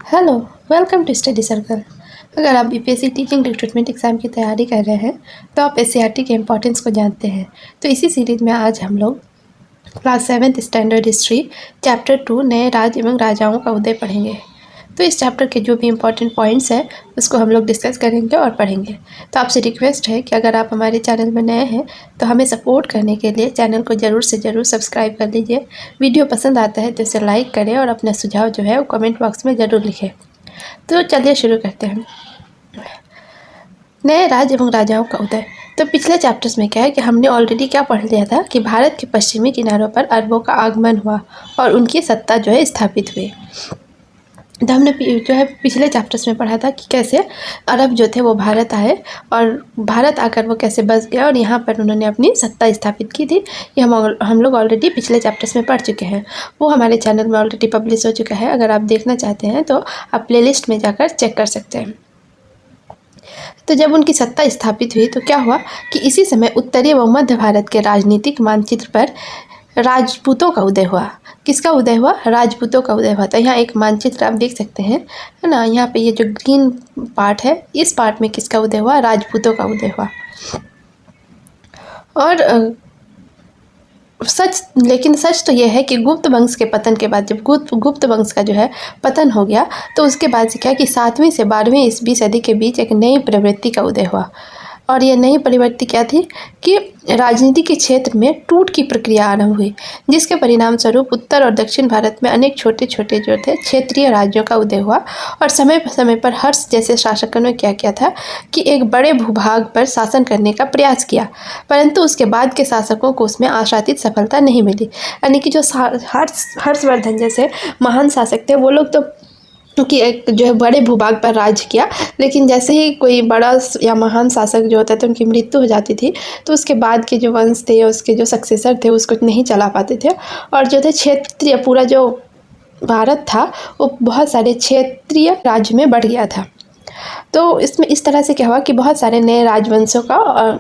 Hello, welcome to study circle. अगर आप BPSC teaching recruitment exam की तैयारी कर रहे हैं तो आप एससीईआरटी के इम्पोर्टेंस को जानते हैं। तो इसी सीरीज़ में आज हम लोग class 7th standard history chapter 2 नए राज एवं राजाओं का उदय पढ़ेंगे। तो इस चैप्टर के जो भी इम्पोर्टेंट पॉइंट्स हैं उसको हम लोग डिस्कस करेंगे और पढ़ेंगे। तो आपसे रिक्वेस्ट है कि अगर आप हमारे चैनल में नए हैं तो हमें सपोर्ट करने के लिए चैनल को ज़रूर से ज़रूर सब्सक्राइब कर लीजिए। वीडियो पसंद आता है तो इसे लाइक करें और अपना सुझाव जो है वो कमेंट बॉक्स में ज़रूर लिखें। तो चलिए शुरू करते हैं। नए राज एवं राजाओं का उदय। तो पिछले चैप्टर्स में क्या है कि हमने ऑलरेडी क्या पढ़ लिया था कि भारत के पश्चिमी किनारों पर अरबों का आगमन हुआ और उनकी सत्ता जो है स्थापित हुई। तो हमने जो है पिछले चैप्टर्स में पढ़ा था कि कैसे अरब जो थे वो भारत आए और भारत आकर वो कैसे बस गया और यहाँ पर उन्होंने अपनी सत्ता स्थापित की थी। ये हम लोग ऑलरेडी पिछले चैप्टर्स में पढ़ चुके हैं। वो हमारे चैनल में ऑलरेडी पब्लिश हो चुका है। अगर आप देखना चाहते हैं तो आप प्लेलिस्ट में जाकर चेक कर सकते हैं। तो जब उनकी सत्ता स्थापित हुई तो क्या हुआ कि इसी समय उत्तरी व मध्य भारत के राजनीतिक मानचित्र पर राजपूतों का उदय हुआ। किसका उदय हुआ? राजपूतों का उदय हुआ। तो यहाँ एक मानचित्र आप देख सकते हैं, है ना। यहाँ पे ये जो ग्रीन पार्ट है, इस पार्ट में किसका उदय हुआ? राजपूतों का उदय हुआ। और लेकिन सच तो यह है कि गुप्त वंश के पतन के बाद जब गुप्त वंश का जो है पतन हो गया तो उसके बाद से क्या कि 7वीं से 12वीं ईस्वी सदी के बीच एक नई प्रवृत्ति का उदय हुआ। और यह नई प्रवृत्ति क्या थी कि राजनीति के क्षेत्र में टूट की प्रक्रिया आरंभ हुई, जिसके परिणाम स्वरूप उत्तर और दक्षिण भारत में अनेक छोटे छोटे जो थे क्षेत्रीय राज्यों का उदय हुआ। और समय पर हर्ष जैसे शासकों ने क्या किया था कि एक बड़े भूभाग पर शासन करने का प्रयास किया, परंतु उसके बाद के शासकों को उसमें आशातीत सफलता नहीं मिली। यानी कि जो हर्षवर्धन जैसे महान शासक थे वो लोग तो क्योंकि एक जो है बड़े भूभाग पर राज किया, लेकिन जैसे ही कोई बड़ा या महान शासक जो होता था उनकी मृत्यु हो जाती थी तो उसके बाद के जो वंश थे उसके जो सक्सेसर थे उसको नहीं चला पाते थे। और जो थे क्षेत्रीय पूरा जो भारत था वो बहुत सारे क्षेत्रीय राज्य में बढ़ गया था। तो इसमें इस तरह से क्या हुआ कि बहुत सारे नए राजवंशों का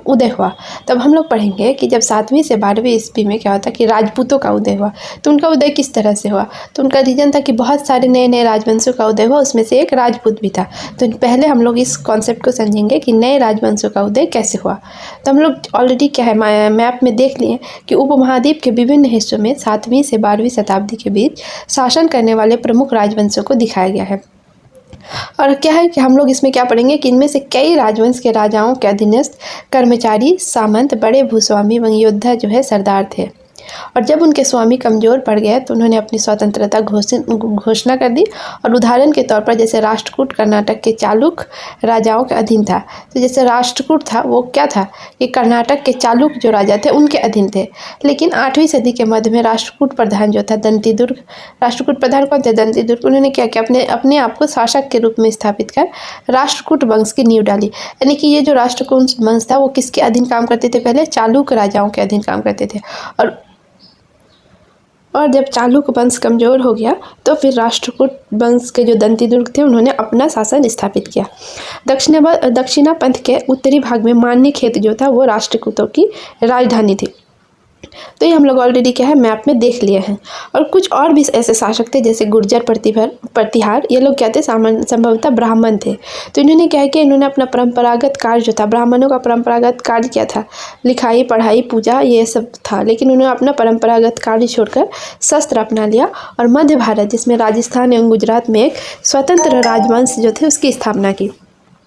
उदय हुआ। तब हम लोग पढ़ेंगे कि जब 7वीं से 12वीं ईस्वी में क्या होता कि राजपूतों का उदय हुआ। तो उनका उदय किस तरह से हुआ? तो उनका रीजन था कि बहुत सारे नए नए राजवंशों का उदय हुआ, उसमें से एक राजपूत भी था। तो पहले हम लोग इस कॉन्सेप्ट को समझेंगे कि नए राजवंशों का उदय कैसे हुआ। तो हम लोग ऑलरेडी क्या है मैप में देख लिए कि उपमहाद्वीप के विभिन्न हिस्सों में 7वीं से 12वीं शताब्दी के बीच शासन करने वाले प्रमुख राजवंशों को दिखाया गया है। और क्या है कि हम लोग इसमें क्या पढ़ेंगे कि इनमें से कई राजवंश के राजाओं के अधीनस्थ कर्मचारी, सामंत, बड़े भूस्वामी व योद्धा जो है सरदार थे। और जब उनके स्वामी कमज़ोर पड़ गए तो उन्होंने अपनी स्वतंत्रता घोषणा कर दी। और उदाहरण के तौर पर जैसे राष्ट्रकूट कर्नाटक के चालुक्य राजाओं के अधीन था। तो जैसे राष्ट्रकूट था वो क्या था कि कर्नाटक के चालुक्य जो राजा थे उनके अधीन थे। लेकिन 8वीं सदी के मध्य में राष्ट्रकूट प्रधान जो था दंतीदुर्ग, राष्ट्रकूट प्रधान कौन थे? दंतीदुर्ग। उन्होंने क्या किया, अपने आप को शासक के रूप में स्थापित कर राष्ट्रकूट वंश की नींव डाली। यानी कि ये जो राष्ट्रकूट वंश था वो किसके अधीन काम करते थे? पहले चालुक्य राजाओं के अधीन काम करते थे। और जब चालुक्य वंश कमज़ोर हो गया तो फिर राष्ट्रकूट वंश के जो दंतीदुर्ग थे उन्होंने अपना शासन स्थापित किया। दक्षिणा पंथ के उत्तरी भाग में मान्यखेत जो था वो राष्ट्रकूटों की राजधानी थी। तो ये हम लोग ऑलरेडी क्या है मैप में देख लिए हैं। और कुछ और भी ऐसे शासक थे जैसे गुर्जर प्रतिहार, ये लोग क्या थे? संभवतः ब्राह्मण थे। तो इन्होंने क्या है कि इन्होंने अपना परंपरागत कार्य जो था, ब्राह्मणों का परंपरागत कार्य क्या था? लिखाई, पढ़ाई, पूजा, ये सब था। लेकिन उन्होंने अपना परंपरागत कार्य छोड़कर शस्त्र अपना लिया और मध्य भारत जिसमें राजस्थान एवं गुजरात में एक स्वतंत्र राजवंश जो थे उसकी स्थापना की।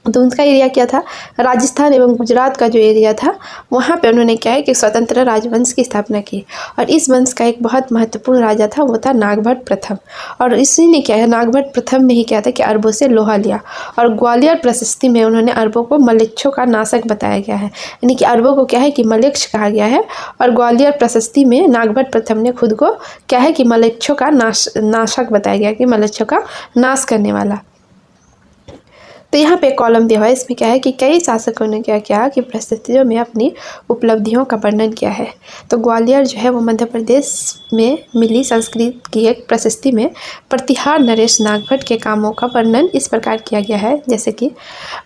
तो उनका एरिया क्या था? राजस्थान एवं गुजरात का जो एरिया था वहाँ पे उन्होंने क्या है कि स्वतंत्र राजवंश की स्थापना की। और इस वंश का एक बहुत महत्वपूर्ण राजा था, वो था नागभट्ट प्रथम। और इसी ने क्या है, नागभट्ट प्रथम ने ही क्या था कि अरबों से लोहा लिया। और ग्वालियर प्रशस्ति में उन्होंने अरबों को मलेच्छों का नाशक बताया गया है। यानी कि अरबों को क्या है कि मलेच्छ कहा गया है। और ग्वालियर प्रशस्ति में नागभट्ट प्रथम ने खुद को क्या है कि मलेच्छों का नाशक बताया गया कि मलेच्छों का नाश करने वाला। तो यहाँ पे कॉलम दिया हुआ है, इसमें क्या है कि कई शासकों ने क्या किया कि प्रस्तुतियों में अपनी उपलब्धियों का वर्णन किया है। तो ग्वालियर जो है वो मध्य प्रदेश में मिली संस्कृत की एक प्रशस्ति में प्रतिहार नरेश नागभट्ट के कामों का वर्णन इस प्रकार किया गया है, जैसे कि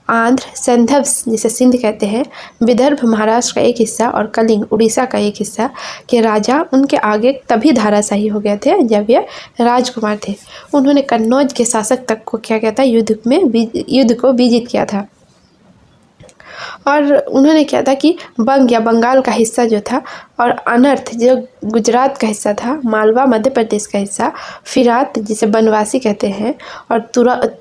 आंध्र, संधव जिसे सिंध कहते हैं, विदर्भ महाराष्ट्र का एक हिस्सा और कलिंग उड़ीसा का एक हिस्सा के राजा उनके आगे तभी धाराशाही हो गए थे जब ये राजकुमार थे। उन्होंने कन्नौज के शासक तक को क्या कहता है युद्ध को विजित किया था। और उन्होंने क्या था कि बंग या बंगाल का हिस्सा जो था, और अनर्थ जो गुजरात का हिस्सा था, मालवा मध्य प्रदेश का हिस्सा, फिरात जिसे बनवासी कहते हैं, और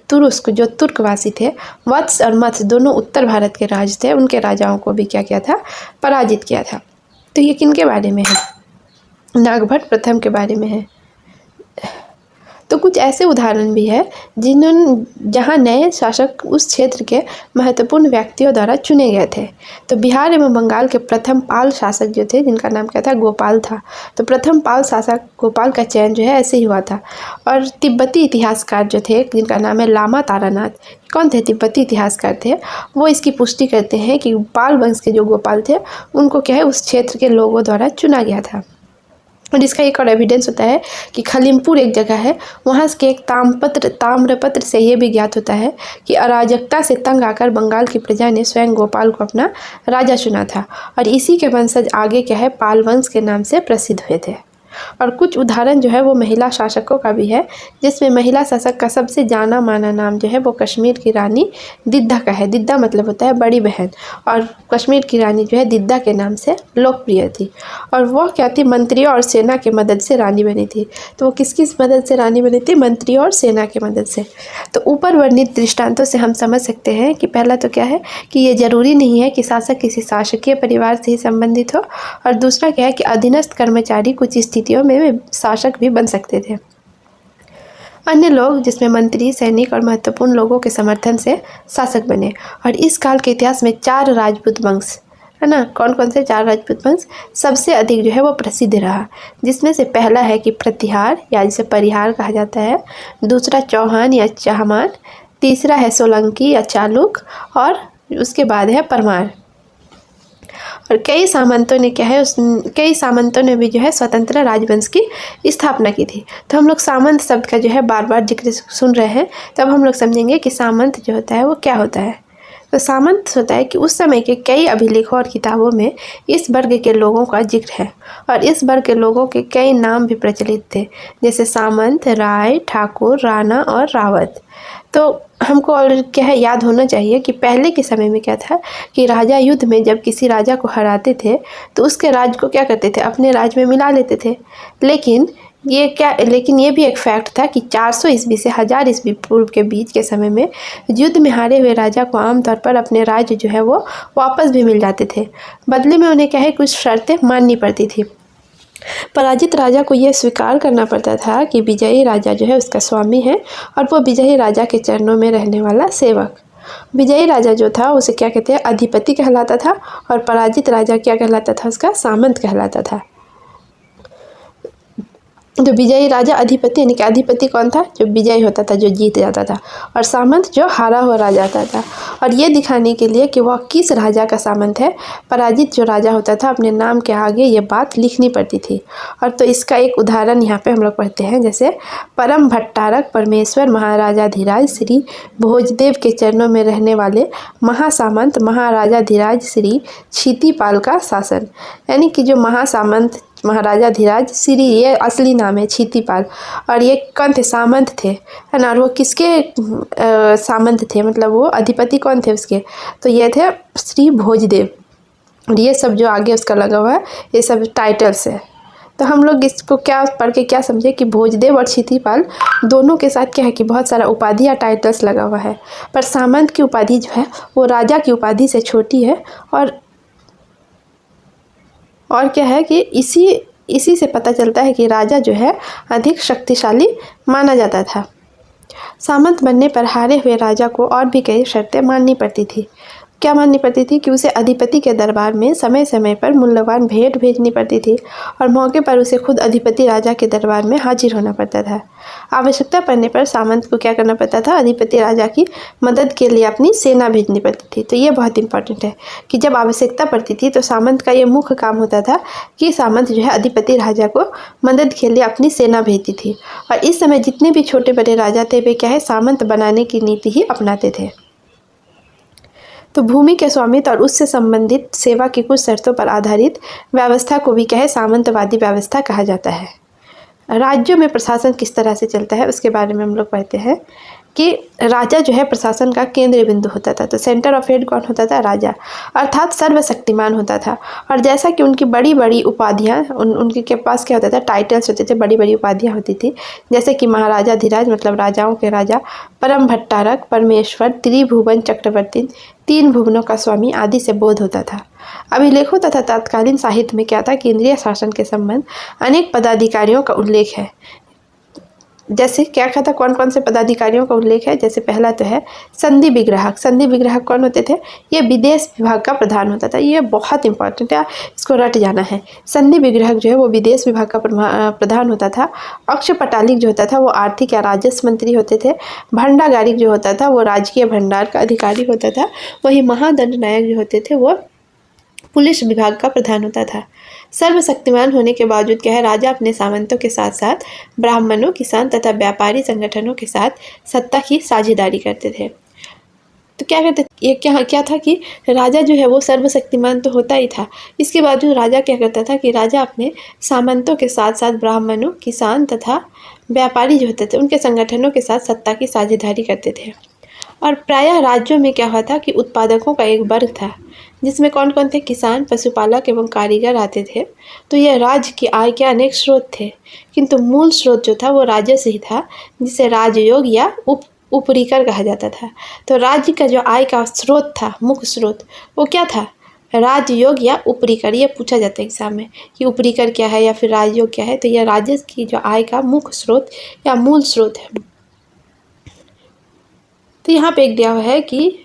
तुरुस्क जो तुर्कवासी थे, वत्स और मत्स्य दोनों उत्तर भारत के राज थे, उनके राजाओं को भी क्या किया था, पराजित किया था। तो ये किन के बारे में है? नागभट्ट प्रथम के बारे में है। तो कुछ ऐसे उदाहरण भी है जहाँ नए शासक उस क्षेत्र के महत्वपूर्ण व्यक्तियों द्वारा चुने गए थे। तो बिहार एवं बंगाल के प्रथम पाल शासक जो थे, जिनका नाम क्या था, गोपाल था। तो प्रथम पाल शासक गोपाल का चयन जो है ऐसे ही हुआ था। और तिब्बती इतिहासकार जो थे, जिनका नाम है लामा तारानाथ, कौन थे? तिब्बती इतिहासकार थे। वो इसकी पुष्टि करते हैं कि पाल वंश के जो गोपाल थे उनको क्या है उस क्षेत्र के लोगों द्वारा चुना गया था। और इसका एक और एविडेंस होता है कि खलीमपुर एक जगह है, वहाँ के एक ताम्रपत्र से ये भी ज्ञात होता है कि अराजकता से तंग आकर बंगाल की प्रजा ने स्वयं गोपाल को अपना राजा चुना था, और इसी के वंशज आगे क्या है पाल वंश के नाम से प्रसिद्ध हुए थे। और कुछ उदाहरण जो है वो महिला शासकों का भी है, जिसमें महिला शासक का सबसे जाना माना नाम जो है वो कश्मीर की रानी दिद्दा का है। दिद्दा मतलब होता है बड़ी बहन, और कश्मीर की रानी जो है दिद्दा के नाम से लोकप्रिय थी। और वह क्या थी? मंत्रियों और सेना के मदद से रानी बनी थी। तो वो किस मदद से रानी बनी थी? मंत्रियों और सेना के मदद से। तो ऊपर वर्णित दृष्टांतों से हम समझ सकते हैं कि पहला तो क्या है कि ये जरूरी नहीं है कि शासक किसी शासकीय परिवार से ही संबंधित हो, और दूसरा क्या है कि अधीनस्थ कर्मचारी कुछ स्थितियों में शासक भी बन सकते थे। अन्य लोग जिसमें मंत्री, सैनिक और महत्वपूर्ण लोगों के समर्थन से शासक बने। और इस काल के इतिहास में 4 राजपूत वंश है ना, कौन कौन से 4 राजपूत वंश सबसे अधिक जो है वो प्रसिद्ध रहा, जिसमें से पहला है कि प्रतिहार या जिसे परिहार कहा जाता है, दूसरा चौहान या चाहमान, तीसरा है सोलंकी या चालुक, और उसके बाद है परमार। और कई सामंतों ने भी जो है स्वतंत्र राजवंश की स्थापना की थी। तो हम लोग सामंत शब्द का जो है बार बार जिक्र सुन रहे हैं, तब हम लोग समझेंगे कि सामंत जो होता है वो क्या होता है। तो सामंत होता है कि उस समय के कई अभिलेखों और किताबों में इस वर्ग के लोगों का जिक्र है, और इस वर्ग के लोगों के कई नाम भी प्रचलित थे, जैसे सामंत, राय, ठाकुर, राणा और रावत। तो हमको और क्या है याद होना चाहिए कि पहले के समय में क्या था कि राजा युद्ध में जब किसी राजा को हराते थे तो उसके राज को क्या करते थे, अपने राज में मिला लेते थे। लेकिन ये भी एक फैक्ट था कि 400 ईस्वी से 1000 ईस्वी पूर्व के बीच के समय में युद्ध में हारे हुए राजा को आमतौर पर अपने राज्य जो है वो वापस भी मिल जाते थे। बदले में उन्हें क्या है कुछ शर्तें माननी पड़ती थी। पराजित राजा को यह स्वीकार करना पड़ता था कि विजयी राजा जो है उसका स्वामी है, और वो विजयी राजा के चरणों में रहने वाला सेवक। विजयी राजा जो था उसे क्या कहते हैं, अधिपति कहलाता था, और पराजित राजा क्या कहलाता था, उसका सामंत कहलाता था। जो विजयी राजा अधिपति, यानी कि अधिपति कौन था? जो विजयी होता था, जो जीत जाता था, और सामंत जो हारा हुआ राजा होता था। और ये दिखाने के लिए कि वह किस राजा का सामंत है, पराजित जो राजा होता था अपने नाम के आगे ये बात लिखनी पड़ती थी। और तो इसका एक उदाहरण यहाँ पे हम लोग पढ़ते हैं, जैसे परम भट्टारक परमेश्वर महाराजाधिराज श्री भोजदेव के चरणों में रहने वाले महासामंत महाराजाधिराज श्री क्षितिपाल का शासन। यानी कि जो महासामंत महाराजाधिराज श्री, ये असली नाम है क्षितिपाल, और ये कौन थे? सामंत थे, है ना। और वो किसके सामंत थे, मतलब वो अधिपति कौन थे उसके? तो ये थे श्री भोजदेव। और ये सब जो आगे उसका लगा हुआ है ये सब टाइटल्स है। तो हम लोग इसको क्या पढ़ के क्या समझे कि भोजदेव और क्षितिपाल दोनों के साथ क्या है कि बहुत सारा उपाधि या टाइटल्स लगा हुआ है, पर सामंत की उपाधि जो है वो राजा की उपाधि से छोटी है। और क्या है कि इसी से पता चलता है कि राजा जो है अधिक शक्तिशाली माना जाता था। सामंत बनने पर हारे हुए राजा को और भी कई शर्तें माननी पड़ती थी। क्या माननी पड़ती थी कि उसे अधिपति के दरबार में समय समय पर मूल्यवान भेंट भेजनी पड़ती थी और मौके पर उसे खुद अधिपति राजा के दरबार में हाजिर होना पड़ता था। आवश्यकता पड़ने पर सामंत को क्या करना पड़ता था, अधिपति राजा की मदद के लिए अपनी सेना भेजनी पड़ती थी। तो ये बहुत इंपॉर्टेंट है कि जब आवश्यकता पड़ती थी तो सामंत का ये मुख्य काम होता था कि सामंत जो है अधिपति राजा को मदद के लिए अपनी सेना भेजती थी। और इस समय जितने भी छोटे बड़े राजा थे वे क्या है, सामंत बनाने की नीति ही अपनाते थे। तो भूमि के स्वामित्व और उससे संबंधित सेवा की कुछ शर्तों पर आधारित व्यवस्था को भी क्या है, सामंतवादी व्यवस्था कहा जाता है। राज्यों में प्रशासन किस तरह से चलता है उसके बारे में हम लोग पढ़ते हैं कि राजा जो है प्रशासन का केंद्र बिंदु होता था। तो सेंटर ऑफ हेड कौन होता था, राजा, अर्थात सर्वशक्तिमान होता था। और जैसा कि उनकी बड़ी बड़ी उपाधियाँ उनके के पास क्या होता था, टाइटल्स होते थे, बड़ी बड़ी उपाधियाँ होती थी, जैसे कि महाराजाधिराज मतलब राजाओं के राजा, परम भट्टारक, परमेश्वर, त्रिभुवन चक्रवर्ती, 3 भुवनों का स्वामी आदि से बोध होता था। अभिलेखों तथा तत्कालीन साहित्य में क्या था, केंद्रीय शासन के संबंध अनेक पदाधिकारियों का उल्लेख है। जैसे क्या था, कौन कौन से पदाधिकारियों का उल्लेख है, जैसे पहला तो है संधि विग्राहक। संधि विग्राहक कौन होते थे, ये विदेश विभाग का प्रधान होता था। ये बहुत इंपॉर्टेंट है, इसको रट जाना है। संधि विग्राहक जो है वो विदेश विभाग का प्रधान होता था। अक्षपटालिक जो होता था वो आर्थिक या राजस्व मंत्री होते थे। भंडागारिक जो होता था वो राजकीय भंडार का अधिकारी होता था। वहीं महादंड नायक जो होते थे वो पुलिस विभाग का प्रधान होता था। सर्वशक्तिमान होने के बावजूद क्या है, राजा अपने सामंतों के साथ साथ ब्राह्मणों, किसान तथा व्यापारी संगठनों के साथ सत्ता की साझेदारी करते थे। तो क्या करते, ये क्या था कि राजा जो है वो सर्वशक्तिमान तो होता ही था, इसके बावजूद राजा क्या करता था कि राजा अपने सामंतों के साथ साथ ब्राह्मणों, किसान तथा व्यापारी जो होते थे उनके संगठनों के साथ सत्ता की साझेदारी करते थे। और प्रायः राज्यों में क्या हुआ था कि उत्पादकों का एक वर्ग था जिसमें कौन कौन थे, किसान, पशुपालक एवं कारीगर आते थे। तो यह राज्य की आय के अनेक स्रोत थे, किंतु मूल स्रोत जो था वो राजस्व ही था, जिसे राजयोग या उपरिकर कहा जाता था। तो राज्य का जो आय का स्रोत था, मुख्य स्रोत, वो क्या था, राजयोग या उपरिकर। ये पूछा जाता है एग्जाम में कि उपरिकर क्या है या फिर राजयोग क्या है। तो यह राजस्व की जो आय का मुख्य स्रोत या मूल स्रोत है। तो यहाँ पे एक दिया हुआ है कि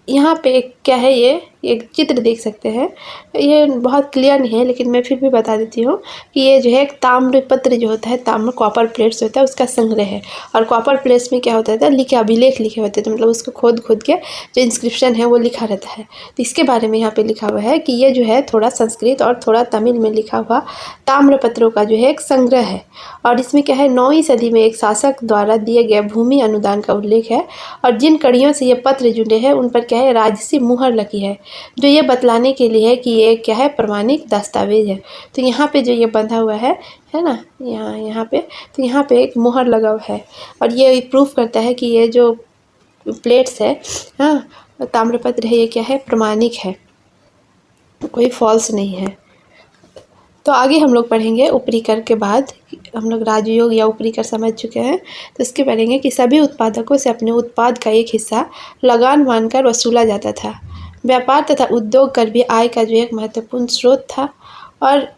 यहाँ पे क्या है, ये एक चित्र देख सकते हैं। ये बहुत क्लियर नहीं है लेकिन मैं फिर भी बता देती हूँ कि ये जो है एक ताम्र पत्र जो होता है, ताम्र कॉपर प्लेट्स होता है, उसका संग्रह है। और कॉपर प्लेट्स में क्या होता था, लिखे अभिलेख लिखे होते थे, मतलब उसको खोद के जो इंस्क्रिप्शन है वो लिखा रहता है। तो इसके बारे में यहाँ पे लिखा हुआ है कि ये जो है थोड़ा संस्कृत और थोड़ा तमिल में लिखा हुआ ताम्र पत्रों का जो है एक संग्रह है। और इसमें क्या है, 9वीं सदी में एक शासक द्वारा दिए गए भूमि अनुदान का उल्लेख है। और जिन कड़ियों से ये पत्र जुड़े हैं उन पर क्या है, राजसी मुहर लगी है, जो ये बतलाने के लिए है कि ये क्या है, प्रमाणिक दस्तावेज है। तो यहाँ पे जो ये बंधा हुआ है ना, यहाँ पे, तो यहाँ पे एक मुहर लगा हुआ है और ये प्रूफ करता है कि ये जो प्लेट्स है, हाँ, ताम्रपत्र है, ये क्या है, प्रमाणिक है, कोई फॉल्स नहीं है। तो आगे हम लोग पढ़ेंगे उपरिकर के बाद, हम लोग राजयोग या उपरिकर समझ चुके हैं, तो इसके पढ़ेंगे कि सभी उत्पादकों से अपने उत्पाद का एक हिस्सा लगान मानकर वसूला जाता था। व्यापार तथा उद्योग कर भी आय का जो एक महत्वपूर्ण स्रोत था। और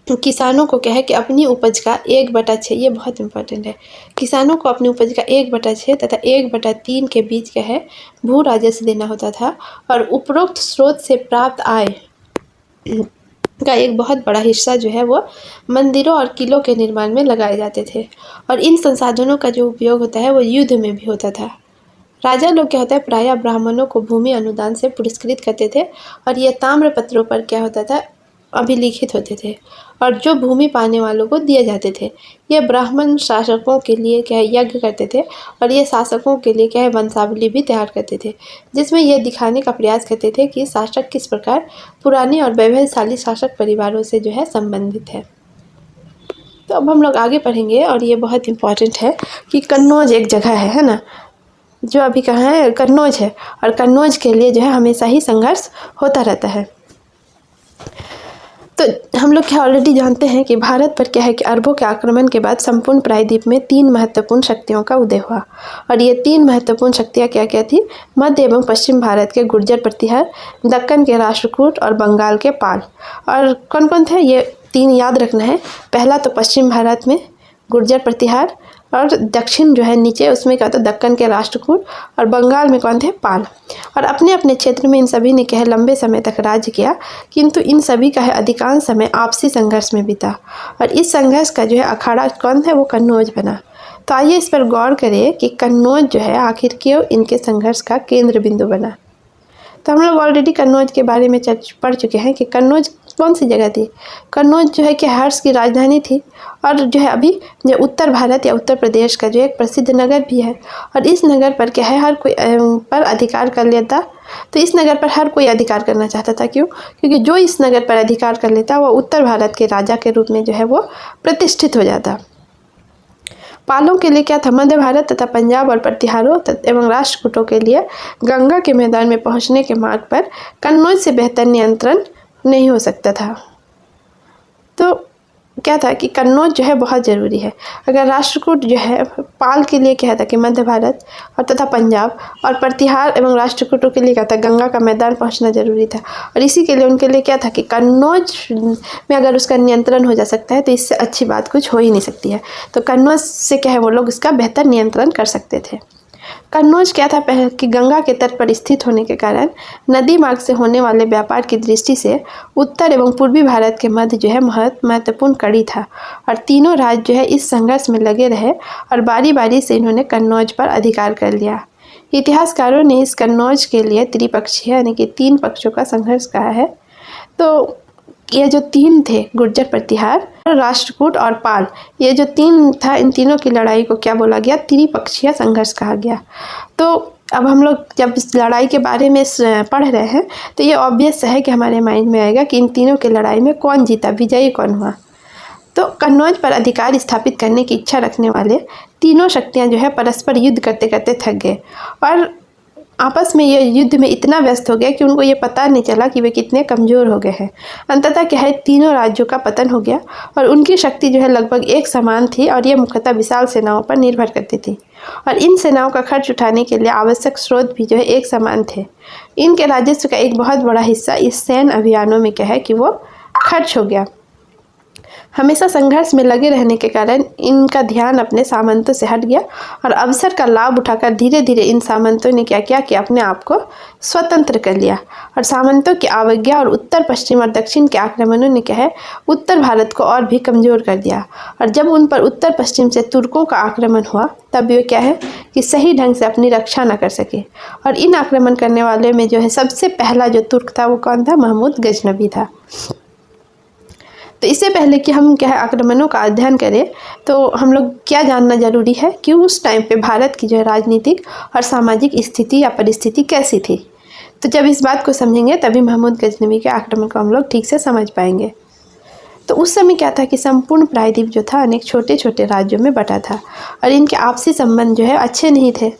किसानों को क्या है कि अपनी उपज का 1/6, ये बहुत इंपॉर्टेंट है, किसानों को अपनी उपज का 1/6 तथा 1/3 के बीच क्या है, भू राजस्व देना होता था। और उपरोक्त स्रोत से प्राप्त आय का एक बहुत बड़ा हिस्सा जो है वो मंदिरों और किलों के निर्माण में लगाए जाते थे। और इन संसाधनों का जो उपयोग होता है वो युद्ध में भी होता था। राजा लोग क्या होता है, प्रायः ब्राह्मणों को भूमि अनुदान से पुरस्कृत करते थे और ये ताम्र पत्रों पर क्या होता था, अभिलिखित होते थे और जो भूमि पाने वालों को दिए जाते थे। ये ब्राह्मण शासकों के लिए क्या है, यज्ञ करते थे और ये शासकों के लिए क्या है, वंशावली भी तैयार करते थे, जिसमें यह दिखाने का प्रयास करते थे कि शासक किस प्रकार पुराने और वैभवशाली शासक परिवारों से जो है संबंधित है। तो अब हम लोग आगे पढ़ेंगे और ये बहुत इंपॉर्टेंट है कि कन्नौज एक जगह है ना, जो अभी कहाँ है, कन्नौज है। और कन्नौज के लिए जो है हमेशा ही संघर्ष होता रहता है। तो हम लोग क्या ऑलरेडी जानते हैं कि भारत पर क्या है कि अरबों के आक्रमण के बाद संपूर्ण प्रायद्वीप में 3 महत्वपूर्ण शक्तियों का उदय हुआ। और ये 3 महत्वपूर्ण शक्तियाँ क्या क्या थी, मध्य एवं पश्चिम भारत के गुर्जर प्रतिहार, दक्कन के राष्ट्रकूट और बंगाल के पाल। और कौन कौन थे, ये 3 याद रखना है। पहला तो पश्चिम भारत में गुर्जर प्रतिहार, और दक्षिण जो है नीचे उसमें क्या होता है दक्कन के राष्ट्रकूट, और बंगाल में कौन थे पाल। और अपने अपने क्षेत्र में इन सभी ने क्या है लंबे समय तक राज्य किया, किंतु इन सभी का है अधिकांश समय आपसी संघर्ष में बीता। और इस संघर्ष का जो है अखाड़ा कौन है वो कन्नौज बना। तो आइए इस पर गौर करें कि कन्नौज जो है आखिर क्यों इनके संघर्ष का केंद्र बिंदु बना। तो हम लोग ऑलरेडी कन्नौज के बारे में पढ़ चुके हैं कि कन्नौज कौन सी जगह थी। कन्नौज जो है कि हर्ष की राजधानी थी, और जो है अभी जो उत्तर भारत या उत्तर प्रदेश का जो एक प्रसिद्ध नगर भी है। और इस नगर पर क्या है हर कोई पर अधिकार कर लेता। तो इस नगर पर हर कोई अधिकार करना चाहता था। क्यों? क्योंकि जो इस नगर पर अधिकार कर लेता वो उत्तर भारत के राजा के रूप में जो है वो प्रतिष्ठित हो जाता। पालों के लिए क्या था, मध्य भारत तथा पंजाब और प्रतिहारों एवं राष्ट्रकूटों के लिए गंगा के मैदान में पहुंचने के मार्ग पर कन्नौज से बेहतर नियंत्रण नहीं हो सकता था। तो क्या था कि कन्नौज जो है बहुत ज़रूरी है। अगर राष्ट्रकूट जो है पाल के लिए क्या था कि मध्य भारत और तथा पंजाब, और प्रतिहार एवं राष्ट्रकूटों के लिए क्या था गंगा का मैदान पहुंचना ज़रूरी था। और इसी के लिए उनके लिए क्या था कि कन्नौज में अगर उसका नियंत्रण हो जा सकता है तो इससे अच्छी बात कुछ हो ही नहीं सकती है। तो कन्नौज से क्या है वो लोग इसका बेहतर नियंत्रण कर सकते थे। कन्नौज क्या था पहले कि गंगा के तट पर स्थित होने के कारण नदी मार्ग से होने वाले व्यापार की दृष्टि से उत्तर एवं पूर्वी भारत के मध्य जो है महत्वपूर्ण कड़ी था। और तीनों राज्य जो है इस संघर्ष में लगे रहे, और बारी बारी से इन्होंने कन्नौज पर अधिकार कर लिया। इतिहासकारों ने इस कन्नौज के लिए त्रिपक्षीय यानी कि 3 पक्षों का संघर्ष कहा है। तो ये जो 3 थे गुर्जर प्रतिहार, राष्ट्रकूट और पाल, ये जो 3 था इन तीनों की लड़ाई को क्या बोला गया, त्रिपक्षीय संघर्ष कहा गया। तो अब हम लोग जब इस लड़ाई के बारे में पढ़ रहे हैं तो ये ऑब्वियस है कि हमारे माइंड में आएगा कि इन तीनों की लड़ाई में कौन जीता, विजयी कौन हुआ। तो कन्नौज पर अधिकार स्थापित करने की इच्छा रखने वाले तीनों शक्तियाँ जो है परस्पर युद्ध करते करते थक गए, और आपस में ये युद्ध में इतना व्यस्त हो गया कि उनको ये पता नहीं चला कि वे कितने कमज़ोर हो गए हैं। अंततः क्या है तीनों राज्यों का पतन हो गया, और उनकी शक्ति जो है लगभग एक समान थी, और ये मुख्यतः विशाल सेनाओं पर निर्भर करती थी। और इन सेनाओं का खर्च उठाने के लिए आवश्यक स्रोत भी जो है एक समान थे। इनके राजस्व का एक बहुत बड़ा हिस्सा इस सैन्य अभियानों में क्या है कि वो खर्च हो गया। हमेशा संघर्ष में लगे रहने के कारण इनका ध्यान अपने सामंतों से हट गया, और अवसर का लाभ उठाकर धीरे धीरे इन सामंतों ने क्या किया कि अपने आप को स्वतंत्र कर लिया। और सामंतों की अवज्ञा और उत्तर पश्चिम और दक्षिण के आक्रमणों ने क्या है उत्तर भारत को और भी कमज़ोर कर दिया। और जब उन पर उत्तर पश्चिम से तुर्कों का आक्रमण हुआ तब वे क्या है कि सही ढंग से अपनी रक्षा न कर सके। और इन आक्रमण करने वाले में जो है सबसे पहला जो तुर्क था वो कौन था, महमूद गजनबी था। तो इससे पहले कि हम क्या है आक्रमणों का अध्ययन करें तो हम लोग क्या जानना जरूरी है कि उस टाइम पे भारत की जो है राजनीतिक और सामाजिक स्थिति या परिस्थिति कैसी थी। तो जब इस बात को समझेंगे तभी महमूद गजनबी के आक्रमण को हम लोग ठीक से समझ पाएंगे। तो उस समय क्या था कि संपूर्ण प्रायद्वीप जो था अनेक छोटे छोटे राज्यों में बटा था, और इनके आपसी संबंध जो है अच्छे नहीं थे।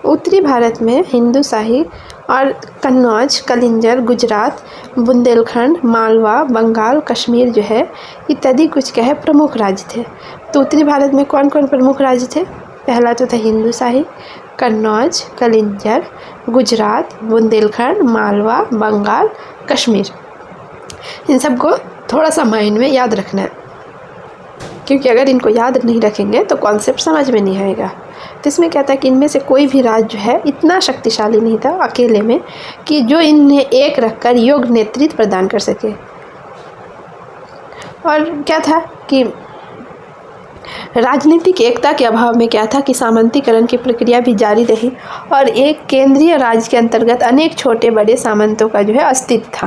उत्तरी भारत में हिंदू शाही और कन्नौज, कलिंजर, गुजरात, बुंदेलखंड, मालवा, बंगाल, कश्मीर जो है इत्यादि कुछ क्या है प्रमुख राज्य थे। तो उत्तरी भारत में कौन कौन प्रमुख राज्य थे? पहला तो था हिंदू शाही, कन्नौज, कलिंजर, गुजरात, बुंदेलखंड, मालवा, बंगाल, कश्मीर। इन सबको थोड़ा सा माइंड में याद रखना है, क्योंकि अगर इनको याद नहीं रखेंगे तो कॉन्सेप्ट समझ में नहीं आएगा। तो इसमें क्या था कि इनमें से कोई भी राज्य जो है इतना शक्तिशाली नहीं था अकेले में कि जो इन्हें एक रखकर योग्य नेतृत्व प्रदान कर सके। और क्या था कि राजनीतिक एकता के अभाव में क्या था कि सामंतीकरण की प्रक्रिया भी जारी रही, और एक केंद्रीय राज्य के अंतर्गत अनेक छोटे बड़े सामंतों का जो है अस्तित्व था।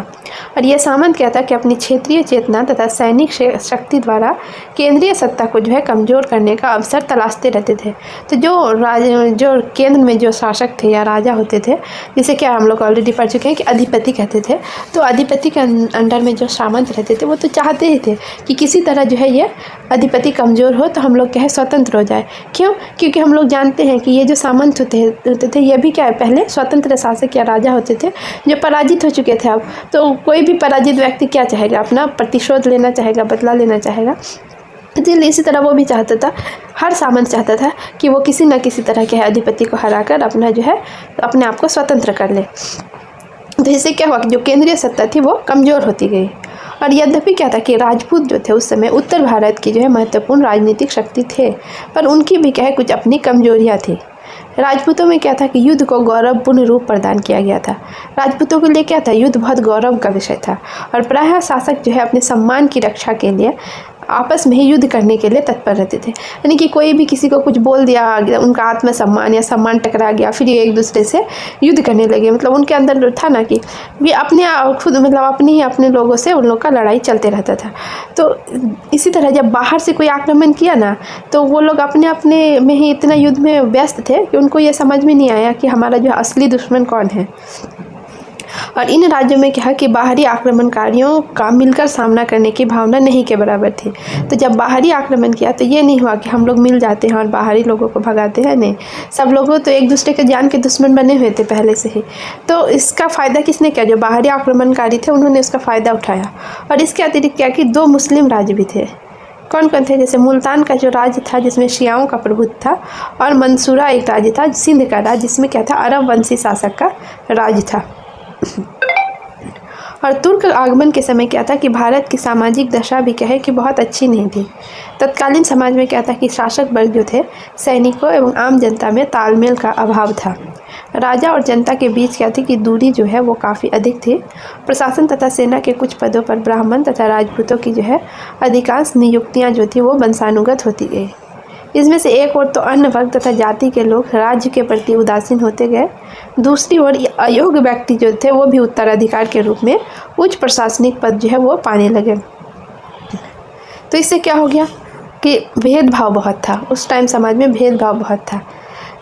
और यह सामंत क्या था कि अपनी क्षेत्रीय चेतना तथा सैनिक शक्ति द्वारा केंद्रीय सत्ता को जो है कमज़ोर करने का अवसर तलाशते रहते थे। तो जो केंद्र में जो शासक थे या राजा होते थे, जिसे क्या हम लोग ऑलरेडी पढ़ चुके हैं कि अधिपति कहते थे, तो अधिपति के अंडर में जो सामंत रहते थे वो तो चाहते ही थे कि किसी तरह जो है ये अधिपति कमज़ोर हो तो हम लोग क्या है स्वतंत्र हो जाए। क्यों? क्योंकि हम लोग जानते हैं कि ये जो सामंत होते थे ये भी क्या है पहले स्वतंत्र शासक या राजा होते थे जो पराजित हो चुके थे। अब तो कोई भी पराजित व्यक्ति क्या चाहेगा, अपना प्रतिशोध लेना चाहेगा, बदला लेना चाहेगा। इसलिए इसी तरह वो भी चाहता था, हर सामंत चाहता था कि वो किसी न किसी तरह के अधिपति को हराकर अपना जो है अपने आप को स्वतंत्र कर ले। तो इससे क्या हुआ कि जो केंद्रीय सत्ता थी वो कमज़ोर होती गई। और यद्यपि क्या था कि राजपूत जो थे उस समय उत्तर भारत की जो है महत्वपूर्ण राजनीतिक शक्ति थे, पर उनकी भी क्या है कुछ अपनी कमजोरियाँ थी। राजपूतों में क्या था कि युद्ध को गौरवपूर्ण रूप प्रदान किया गया था। राजपूतों के लिए क्या था, युद्ध बहुत गौरव का विषय था और प्रायः शासक जो है अपने सम्मान की रक्षा के लिए आपस में ही युद्ध करने के लिए तत्पर रहते थे। यानी कि कोई भी किसी को कुछ बोल दिया, उनका आत्मसम्मान या सम्मान टकरा गया, फिर ये एक दूसरे से युद्ध करने लगे। मतलब उनके अंदर जो था ना कि वे अपने खुद मतलब अपने लोगों से उन लोग का लड़ाई चलते रहता था। तो इसी तरह जब बाहर से कोई आक्रमण किया ना, तो वो लोग अपने अपने में ही इतना युद्ध में व्यस्त थे कि उनको ये समझ में नहीं आया कि हमारा जो असली दुश्मन कौन है। और इन राज्यों में क्या है कि बाहरी आक्रमणकारियों का मिलकर सामना करने की भावना नहीं के बराबर थी। तो जब बाहरी आक्रमण किया तो ये नहीं हुआ कि हम लोग मिल जाते हैं और बाहरी लोगों को भगाते हैं, नहीं, सब लोगों तो एक दूसरे के जान के दुश्मन बने हुए थे पहले से ही। तो इसका फ़ायदा किसने किया, जो बाहरी आक्रमणकारी थे उन्होंने इसका फ़ायदा उठाया। और इसके अतिरिक्त क्या कि 2 मुस्लिम राज्य भी थे। कौन कौन थे, जैसे मुल्तान का जो राज्य था जिसमें शियाओं का प्रभुत्व था, और मंसूरा एक राज्य था सिंध का राज्य जिसमें क्या था अरब वंशी शासक का राज्य था। और तुर्क आगमन के समय क्या था कि भारत की सामाजिक दशा भी क्या है कि बहुत अच्छी नहीं थी। तत्कालीन समाज में क्या था कि शासक वर्ग जो थे सैनिकों एवं आम जनता में तालमेल का अभाव था। राजा और जनता के बीच क्या थी कि दूरी जो है वो काफ़ी अधिक थी। प्रशासन तथा सेना के कुछ पदों पर ब्राह्मण तथा राजपूतों की जो है अधिकांश नियुक्तियाँ जो थी वो वंशानुगत होती गई। इसमें से एक ओर तो अन्य वर्ग तथा जाति के लोग राज्य के प्रति उदासीन होते गए, दूसरी ओर अयोग्य व्यक्ति जो थे वो भी उत्तराधिकार के रूप में उच्च प्रशासनिक पद जो है वो पाने लगे। तो इससे क्या हो गया कि भेदभाव बहुत था। उस टाइम समाज में भेदभाव बहुत था।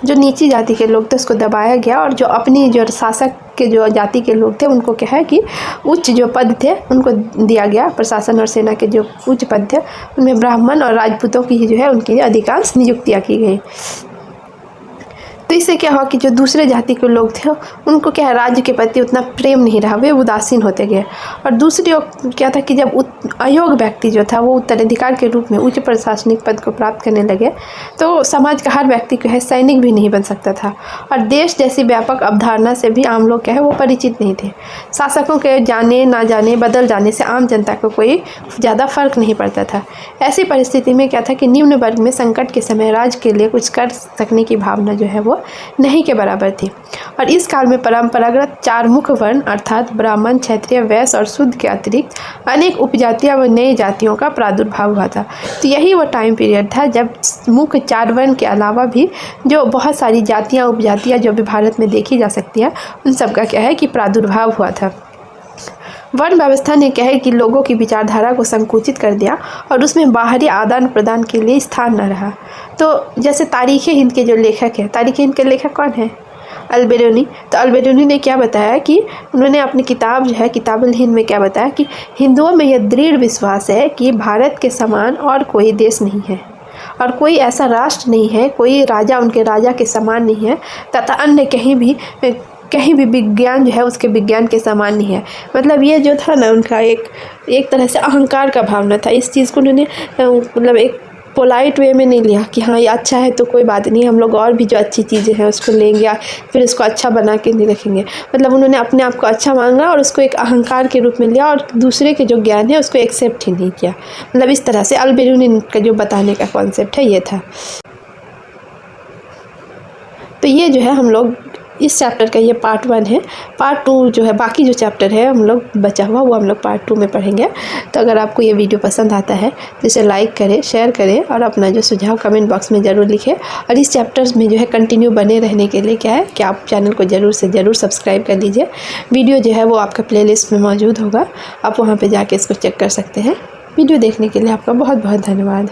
जो नीची जाति के लोग थे उसको दबाया गया, और जो अपनी जो शासक के जो जाति के लोग थे उनको क्या है कि उच्च जो पद थे उनको दिया गया। प्रशासन और सेना के जो उच्च पद थे उनमें ब्राह्मण और राजपूतों की जो है उनकी अधिकांश नियुक्तियाँ की गई। तो इससे क्या हुआ कि जो दूसरे जाति के लोग थे उनको क्या है राज्य के प्रति उतना प्रेम नहीं रहा, वे उदासीन होते गए। और दूसरी ओर क्या था कि जब अयोग्य व्यक्ति जो था वो उत्तराधिकार के रूप में उच्च प्रशासनिक पद को प्राप्त करने लगे, तो समाज का हर व्यक्ति जो है सैनिक भी नहीं बन सकता था। और देश जैसी व्यापक अवधारणा से भी आम लोग क्या है वो परिचित नहीं थे। शासकों के जाने ना जाने बदल जाने से आम जनता को कोई ज़्यादा फर्क नहीं पड़ता था। ऐसी परिस्थिति में क्या था कि निम्न वर्ग में संकट के समय राज्य के लिए कुछ कर सकने की भावना जो है वो नहीं के बराबर थी। और इस काल में परंपरागत 4 मुख्य वर्ण अर्थात ब्राह्मण, क्षत्रिय, वैश्य और शूद्र के अतिरिक्त अनेक उपजातियां व नई जातियों का प्रादुर्भाव हुआ था। तो यही वो टाइम पीरियड था जब मुख्य 4 वर्ण के अलावा भी जो बहुत सारी जातियां उपजातियां जो भी भारत में देखी जा सकती हैं उन सब का क्या है कि प्रादुर्भाव हुआ था। वर्ण व्यवस्था ने क्या है कि लोगों की विचारधारा को संकुचित कर दिया और उसमें बाहरी आदान प्रदान के लिए स्थान न रहा। तो जैसे तारीख़ हिंद के जो लेखक हैं, तारीख़ हिंद के लेखक कौन है, अल-बेरूनी। तो अल-बेरूनी ने क्या बताया कि उन्होंने अपनी किताब जो है किताबुल हिंद में क्या बताया कि हिंदुओं में यह दृढ़ विश्वास है कि भारत के समान और कोई देश नहीं है और कोई ऐसा राष्ट्र नहीं है, कोई राजा उनके राजा के समान नहीं है तथा अन्य कहीं भी विज्ञान जो है उसके विज्ञान के समान नहीं है। मतलब ये जो था ना उनका एक तरह से अहंकार का भावना था। इस चीज़ को उन्होंने मतलब एक पोलाइट वे में नहीं लिया कि हाँ ये अच्छा है तो कोई बात नहीं, हम लोग और भी जो अच्छी चीज़ें हैं उसको लेंगे या फिर इसको अच्छा बना के नहीं रखेंगे। मतलब उन्होंने अपने आप को अच्छा मांगा और उसको एक अहंकार के रूप में लिया और दूसरे के जो ज्ञान है उसको एक्सेप्ट ही नहीं किया। मतलब इस तरह से अल-बेरूनी का जो बताने का कॉन्सेप्ट है ये था। तो ये जो है हम लोग इस चैप्टर का ये पार्ट 1 है। पार्ट 2 जो है बाकी जो चैप्टर है हम लोग बचा हुआ वो हम लोग पार्ट 2 में पढ़ेंगे। तो अगर आपको ये वीडियो पसंद आता है तो इसे लाइक करें, शेयर करें और अपना जो सुझाव कमेंट बॉक्स में ज़रूर लिखें। और इस चैप्टर्स में जो है कंटिन्यू बने रहने के लिए क्या है कि आप चैनल को ज़रूर से ज़रूर सब्सक्राइब कर लीजिए। वीडियो जो है वो आपका प्लेलिस्ट में मौजूद होगा, आप वहाँ पर जाके इसको चेक कर सकते हैं। वीडियो देखने के लिए आपका बहुत बहुत धन्यवाद।